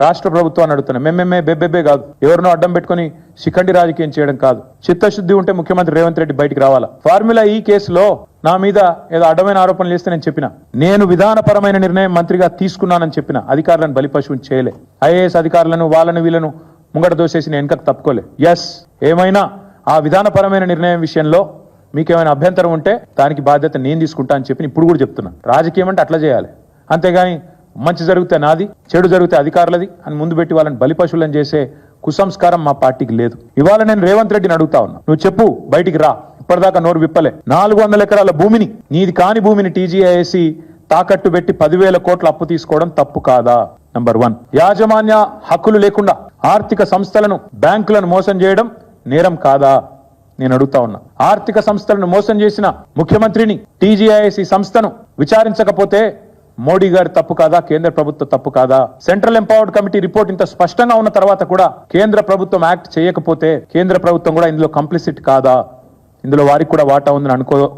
రాష్ట్ర ప్రభుత్వాన్ని అడుగుతున్నా. మేమేమే బెబ్బెబ్బే కాదు, ఎవరినో అడ్డం పెట్టుకుని శిఖండి రాజకీయం చేయడం కాదు. చిత్తశుద్ధి ఉంటే ముఖ్యమంత్రి రేవంత్ రెడ్డి బయటికి రావాలా. ఫార్ములా ఈ కేసులో నా మీద ఏదో అడ్డమైన ఆరోపణలు చేస్తే నేను చెప్పిన, నేను విధానపరమైన నిర్ణయం మంత్రిగా తీసుకున్నానని చెప్పిన, అధికారులను బలిపశువుని చేయలే. ఐఏఎస్ అధికారులను వాళ్ళను వీళ్ళను ముంగట దోసేసి నేను వెనకకు తప్పుకోలే. ఎస్, ఏమైనా ఆ విధానపరమైన నిర్ణయం విషయంలో మీకేమైనా అభ్యంతరం ఉంటే దానికి బాధ్యత నేను తీసుకుంటా అని చెప్పి ఇప్పుడు కూడా చెప్తున్నా. రాజకీయం అంటే అట్లా చేయాలి, అంతేగాని మంచి జరిగితే నాది, చెడు జరిగితే అధికారులది అని ముందు పెట్టి వాళ్ళని బలిపశువులను చేసే కుసంస్కారం మా పార్టీకి లేదు. ఇవాళ నేను రేవంత్ రెడ్డిని అడుగుతా ఉన్నా, నువ్వు చెప్పు, బయటికి రా. ఇప్పటిదాకా నోరు విప్పలే. 400 ఎకరాల భూమిని, నీది కాని భూమిని టీజీఐఏసీ తాకట్టు పెట్టి 10,000 కోట్ల అప్పు తీసుకోవడం తప్పు కాదా? నంబర్ 1. యాజమాన్య హక్కులు లేకుండా ఆర్థిక సంస్థలను, బ్యాంకులను మోసం చేయడం నేరం కాదా? నేను అడుగుతా ఉన్నా. ఆర్థిక సంస్థలను మోసం చేసిన ముఖ్యమంత్రిని, టీజీఐఏసీ సంస్థను విచారించకపోతే మోడీ గారి తప్పు కాదా? కేంద్ర ప్రభుత్వ తప్పు కాదా? సెంట్రల్ ఎంపవర్డ్ కమిటీ రిపోర్ట్ ఇంత స్పష్టంగా ఉన్న తర్వాత కూడా కేంద్ర ప్రభుత్వం యాక్ట్ చేయకపోతే కేంద్ర ప్రభుత్వం కూడా ఇందులో కంప్లిసిట్ కాదా? ఇందులో వారికి కూడా వాటా ఉందని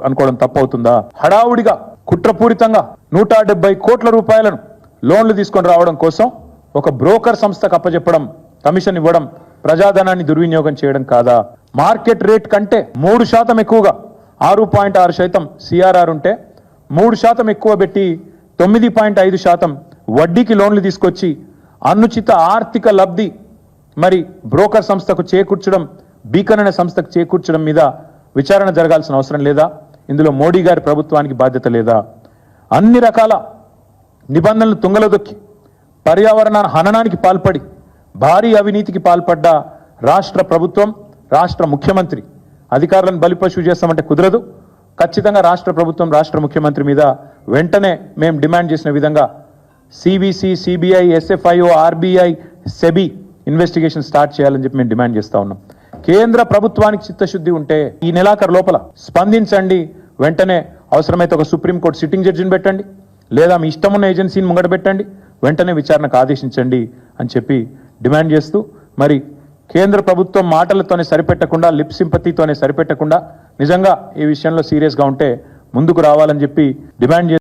అనుకోవడం తప్పు అవుతుందా? హడావుడిగా కుట్రపూరితంగా 170 కోట్ల రూపాయలను లోన్లు తీసుకొని రావడం కోసం ఒక బ్రోకర్ సంస్థకు అప్పచెప్పడం, కమిషన్ ఇవ్వడం ప్రజాధనాన్ని దుర్వినియోగం చేయడం కాదా? మార్కెట్ రేట్ కంటే 3% ఎక్కువగా 6.6% సిఆర్ఆర్ ఉంటే 3% ఎక్కువ పెట్టి 9.5% వడ్డీకి లోన్లు తీసుకొచ్చి అనుచిత ఆర్థిక లబ్ధి మరి బ్రోకర్ సంస్థకు చేకూర్చడం, బీకన్ అనే సంస్థకు చేకూర్చడం మీద విచారణ జరగాల్సిన అవసరం లేదా? ఇందులో మోడీ గారి ప్రభుత్వానికి బాధ్యత లేదా? అన్ని రకాల నిబంధనలు తుంగలో దొక్కి పర్యావరణ హననానికి పాల్పడి భారీ అవినీతికి పాల్పడ్డ రాష్ట్ర ప్రభుత్వం, రాష్ట్ర ముఖ్యమంత్రి అధికారులను బలిపశువు చేస్తామంటే కుదరదు. ఖచ్చితంగా రాష్ట్ర ప్రభుత్వం, రాష్ట్ర ముఖ్యమంత్రి మీద వెంటనే మేము డిమాండ్ చేసిన విధంగా CBC, CBI, SFIO, RBI, SEBI investigation start చేయాలని చెప్పి మేము డిమాండ్ చేస్తా ఉన్నాం. కేంద్ర ప్రభుత్వానికి చిత్తశుద్ధి ఉంటే ఈ నెలాఖరు లోపల స్పందించండి. వెంటనే అవసరమైతే ఒక సుప్రీంకోర్టు సిట్టింగ్ జడ్జిని పెట్టండి, లేదా మీ ఇష్టమున్న ఏజెన్సీని ముంగట పెట్టండి, వెంటనే విచారణకు ఆదేశించండి అని చెప్పి డిమాండ్ చేస్తూ, మరి కేంద్ర ప్రభుత్వం మాటలతోనే సరిపెట్టకుండా, లిప్ సింపతితోనే సరిపెట్టకుండా నిజంగా ఈ విషయంలో సీరియస్గా ఉంటే ముందుకు రావాలని చెప్పి డిమాండ్